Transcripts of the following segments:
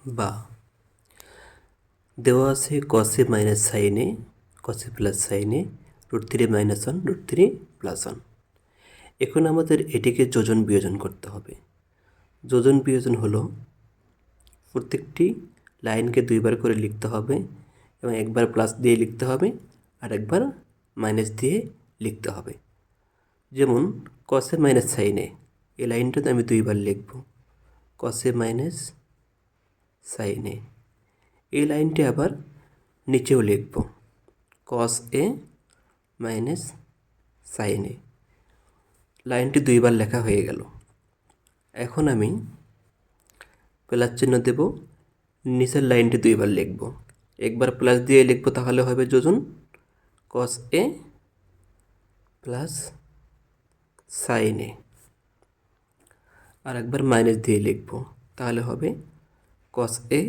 বা দেওয়া আছে কসে মাইনাস সাইনে কসে প্লাস সাইনে √3 - 1 √3 + 1। এখন আমাদের এটিকে যোজন বিয়োজন করতে হবে। যোজন বিয়োজন হলো প্রত্যেকটি লাইনকে দুইবার করে লিখতে হবে এবং একবার প্লাস দিয়ে লিখতে হবে আর একবার মাইনাস দিয়ে লিখতে হবে। যেমন কসে মাইনাস সাইনে এই লাইনটাতে আমি দুইবার লিখব কসে মাইনাস সাইনে। এই লাইনটি আবার নিচেও লিখব কস এ মাইনাস সাইনে। লাইনটি দুইবার লেখা হয়ে গেল। এখন আমি প্লাস চিহ্ন দেব, নিচের লাইনটি দুইবার লিখব। একবার প্লাস দিয়ে লিখব তাহলে হবে যোজন কস এ প্লাস সাইনে, আর একবার মাইনাস দিয়ে লিখব তাহলে হবে কস এ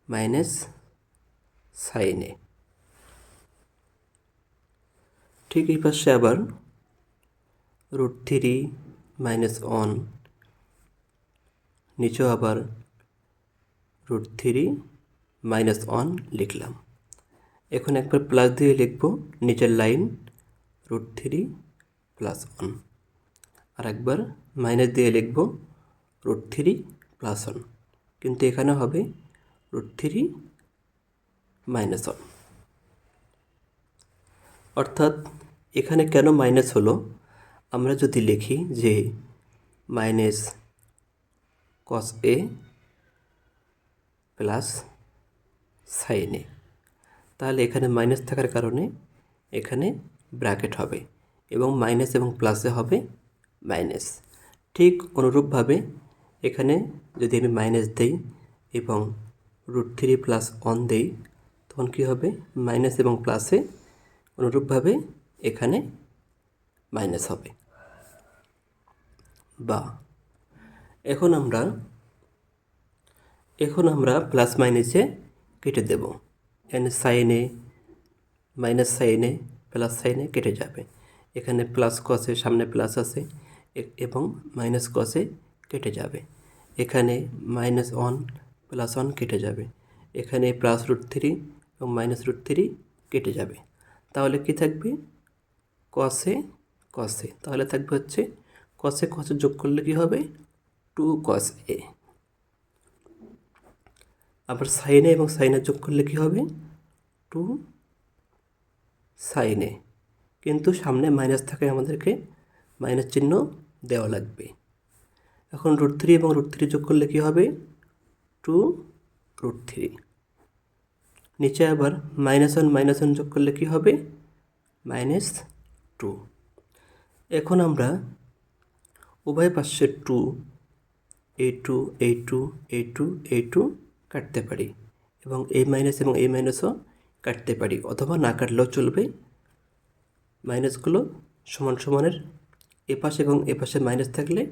মাইনাস সাইনে। ঠিক এই পাশে আবার √3 - 1, নিচেও আবার √3 - 1 লিখলাম। এখন একবার প্লাস দিয়ে লিখব নিচের লাইন √3 + 1, আর একবার মাইনাস দিয়ে লিখব √3 + 1, কিন্তু এখানে হবে √3 - 1। অর্থাৎ এখানে কেন মাইনাস হলো, আমরা যদি লিখি যে মাইনাস কস এ প্লাস সাইনে, তাহলে এখানে মাইনাস থাকার কারণে এখানে ব্র্যাকেট হবে এবং মাইনাস এবং প্লাসে হবে মাইনাস। ঠিক অনুরূপভাবে এখানে যদি আমি মাইনাস দেই এবং √3 + 1 দেই তখন কী হবে, মাইনাস এবং প্লাসে অনুরূপভাবে এখানে মাইনাস হবে। বা এখন আমরা প্লাস মাইনাসে কেটে দেব। এখানে সাইনে মাইনাস সাইনে প্লাস সাইনে কেটে যাবে। এখানে প্লাস কসে সামনে প্লাস আছে এবং মাইনাস কসে কেটে যাবে। এখানে -1 + 1 কেটে যাবে। এখানে প্লাস √3 এবং মাইনাস √3 কেটে যাবে। তাহলে কি থাকবে, কসে কসে, তাহলে থাকবে হচ্ছে কসে কসে যোগ করলে কি হবে 2 cos a। আবার সাইনে এবং সাইনে যোগ করলে কি হবে 2 sin a, কিন্তু সামনে মাইনাস থাকে আমাদেরকে মাইনাস চিহ্ন দেওয়া লাগবে। এখন √3 এবং √3 যোগ করলে কি হবে 2 √3। নিচে আবার -1 যোগ করলে কি হবে -2। এখন আমরা উভয় পাশে 2 এই 2 কাটতে পারি এবং এই মাইনাস এবং এই মাইনাসও কাটতে পারি, অথবা না কাটলেও চলবে। মাইনাসগুলো সমান সমানের এপাশে এবং এপাশে মাইনাস থাকলে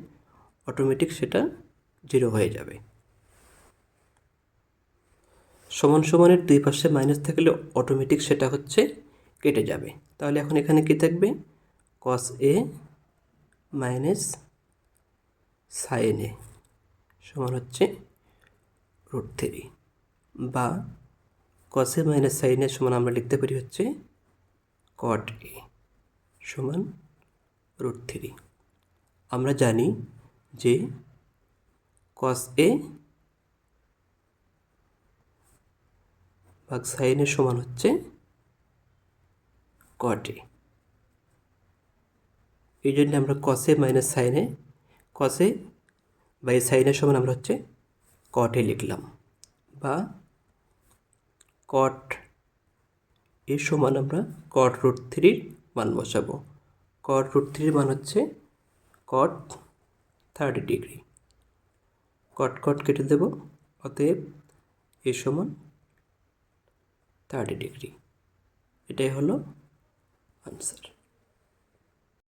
অটোমেটিক সেটা 0 হয়ে যাবে। সমান সমানের দুই পাশে মাইনাস থাকলে অটোমেটিক সেটা হচ্ছে কেটে যাবে। তাহলে এখন এখানে কি থাকবে cos a minus sin a সমান হচ্ছে √3, বা cos a minus sin a সমান আমরা লিখতে পারি হচ্ছে cot a সমান √3। আমরা জানি যে cos a ভাগ sin a সমান হচ্ছে cot a। এই জন্য আমরা cos a minus sin a, cos a by sin a সমান আমরা হচ্ছে cot a লিখলাম, বা cot a সমান আমরা cot √3 মান বসাবো। cot √3 মান হচ্ছে cot 30 ডিগ্রি। cot cot কেটে দেব, অতএব a সমান 30 ডিগ্রি। এটাই হলো আনসার।